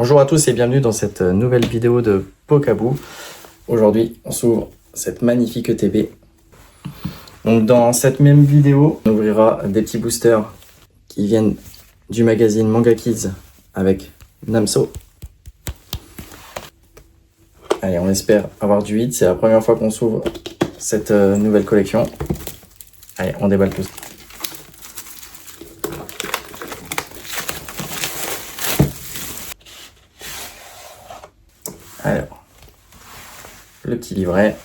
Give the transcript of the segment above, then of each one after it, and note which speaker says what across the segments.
Speaker 1: Bonjour à tous et bienvenue dans cette nouvelle vidéo de Pokabou. Aujourd'hui, on s'ouvre cette magnifique ETB. Donc dans cette même vidéo, on ouvrira des petits boosters qui viennent du magazine Manga Kids avec Namso. Allez, on espère avoir du hit. C'est la première fois qu'on s'ouvre cette nouvelle collection. Allez, on déballe tout. Alors, le petit livret.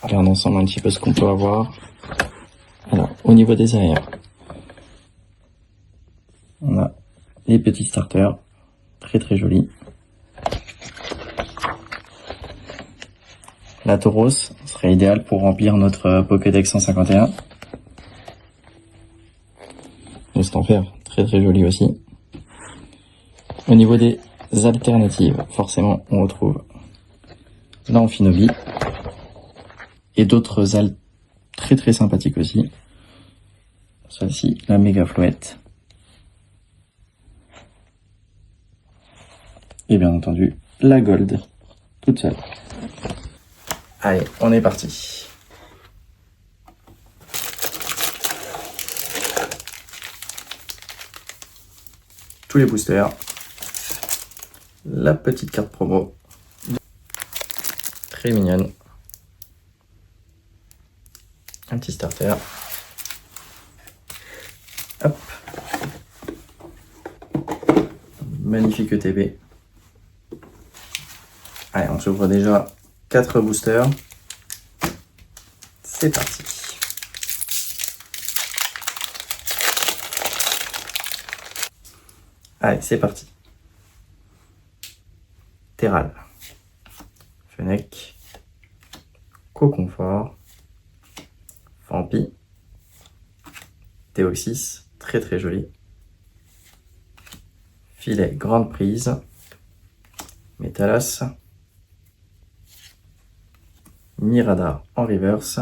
Speaker 1: On regarde ensemble un petit peu ce qu'on peut avoir. Alors, au niveau des arrières, on a les petits starters, très jolis. La Tauros serait idéale pour remplir notre Pokédex 151. Le Stamper, très joli aussi. Au niveau des alternatives, forcément, on retrouve l'Amphinobi et d'autres altes très sympathiques aussi. Celle-ci, la Méga Floette. Et bien entendu, la Gold, toute seule. Allez, on est parti. Tous les boosters. La petite carte promo. Très mignonne. Un petit starter. Hop. Magnifique ETB. Allez, on s'ouvre déjà 4 boosters. C'est parti. Allez, c'est parti. Terral. Fennec. Coconfort. Fampi. Théoxys, très joli. Filet grande prise. Métalos. Mirada en reverse.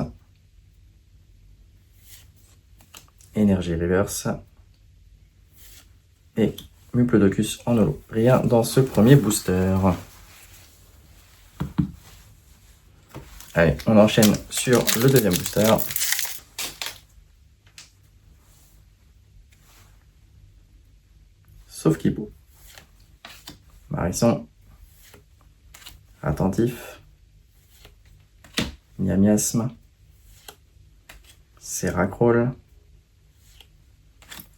Speaker 1: Énergie reverse. Et Muplodocus en holo. Rien dans ce premier booster. Allez, on enchaîne sur le deuxième booster. Sauf Kipo. Marisson. Attentif. Miasme. Serracrol.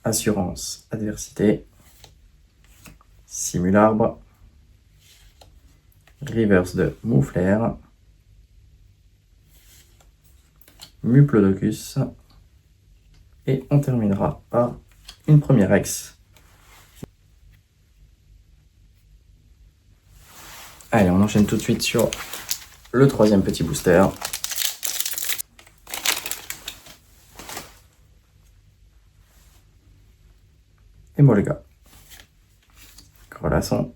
Speaker 1: Assurance adversité. Simularbre. Reverse de Mouflair. Muplodocus. Et on terminera par une première ex. Allez, on enchaîne tout de suite sur le troisième petit booster. Et Molga. Grelasson.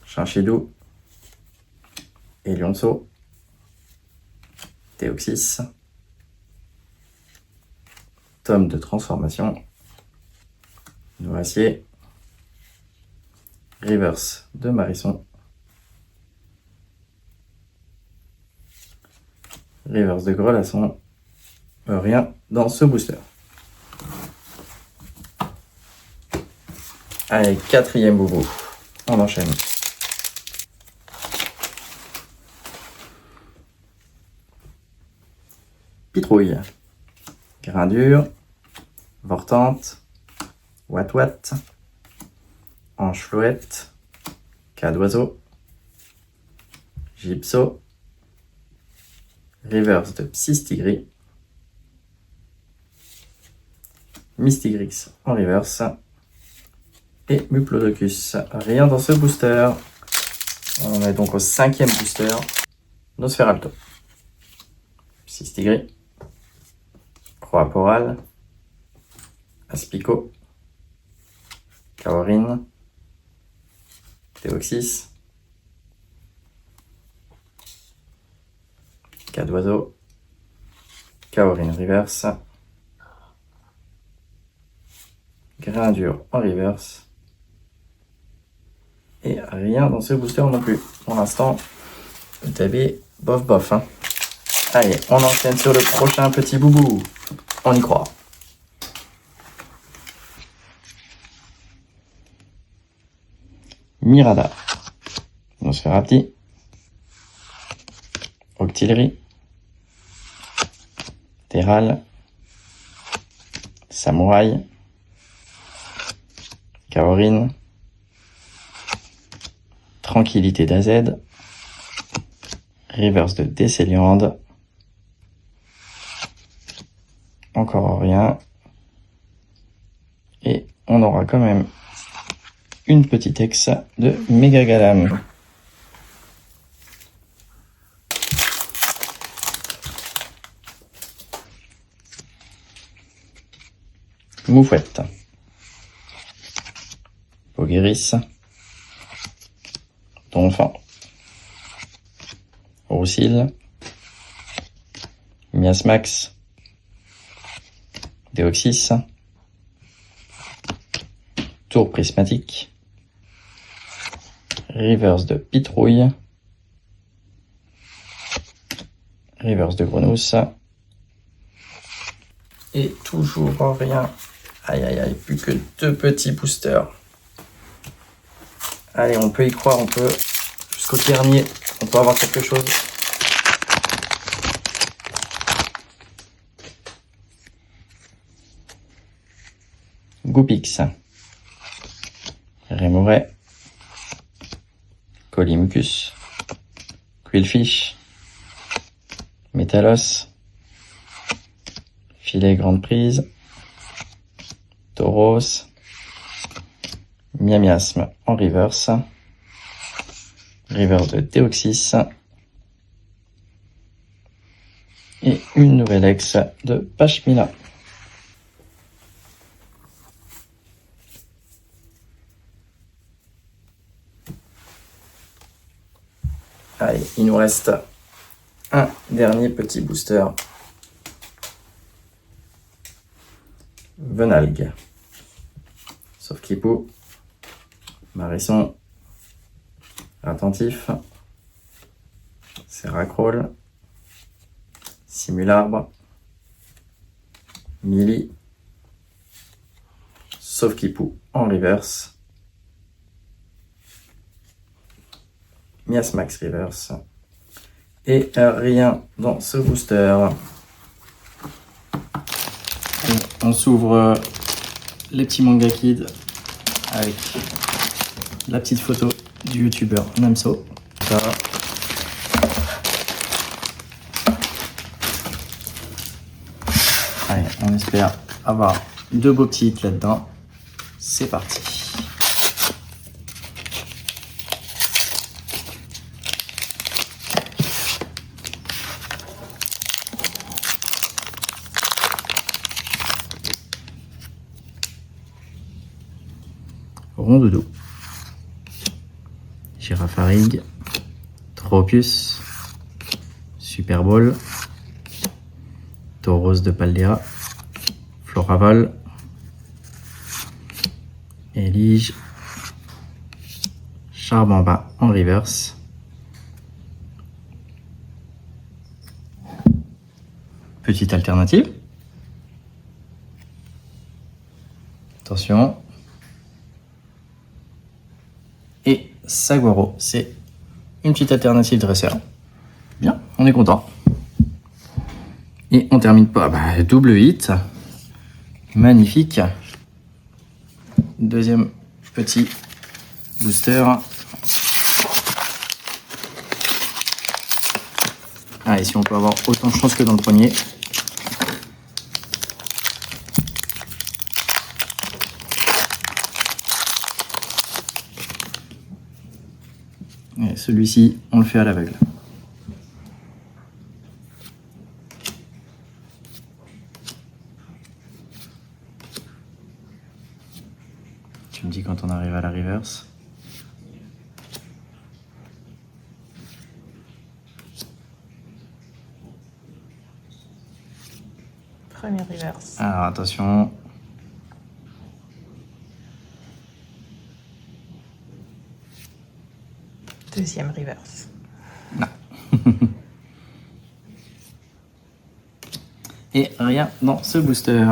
Speaker 1: Chinchidou. Elionceau. Théoxys. Tome de transformation. Noircier. Reverse de Marisson. Reverse de Grelasson. Rien dans ce booster. Allez, quatrième boubou. On enchaîne. Pitrouille. Grindure. Vortante. Watt. Anche-Flouette. Cas d'oiseau. Gypso. Reverse de Psystigris. Mystigrix en reverse. Et Muplodocus. Rien dans ce booster. On est donc au cinquième booster. Nosferalto. Psystigris. Croaporal. Aspico. Kaorin. Théoxys. Cas d'oiseau. Kaorin reverse. Grindure en reverse. Et rien dans ce booster non plus. Pour l'instant, le TB, bof bof. Hein. Allez, on enchaîne sur le prochain petit boubou. On y croit. Mirada, Nosferati, Octillery, Terral, Samouraï, Kaorin, Tranquillité d'AZ, Reverse de Décéliande, encore rien, et on aura quand même une petite ex de Megagalam. Moufette, Pogueris, Donphan, Roussil, Miasmax, Deoxys, Tour prismatique, Reverse de Pitrouille, Reverse de Grenousse, et toujours rien. Aïe aïe aïe, plus que 2 petits boosters. Allez, on peut y croire, on peut, jusqu'au dernier, on peut avoir quelque chose. Goupix, Rémouret, Colimucus, Quillfish, Métalos, Filet Grande Prise, Tauros, Miamiasme en reverse, reverse de Deoxys, et une nouvelle ex de Pashmina. Allez, il nous reste un dernier petit booster. Venalgue, sauf Kipou, Marisson, Attentif, Serracrol, Simularbre, Mili, sauf Kipou en reverse, Miasmax reverse, et rien dans ce booster. On s'ouvre les petits manga kids avec la petite photo du youtubeur Namso. Ça. Allez, on espère avoir 2 beaux petits hits là-dedans. C'est parti. Rondoudou, Girafarig, Tropius, Super Bowl, Tauros de Paldea, Floraval, Elige, Charbamba en reverse, petite alternative, attention, et Saguaro, c'est une petite alternative dresseur. Bien, on est content. Et on termine pas, double hit, magnifique. Deuxième petit booster. Allez, si on peut avoir autant de chance que dans le premier. Et celui-ci, on le fait à l'aveugle. Tu me dis quand on arrive à la reverse.
Speaker 2: Premier reverse.
Speaker 1: Alors attention.
Speaker 2: Deuxième reverse.
Speaker 1: Et rien dans ce booster.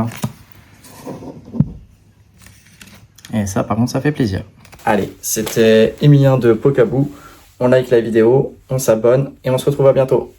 Speaker 1: Et ça, par contre, ça fait plaisir. Allez, c'était Emilien de Pokabou. On like la vidéo, on s'abonne et on se retrouve à bientôt.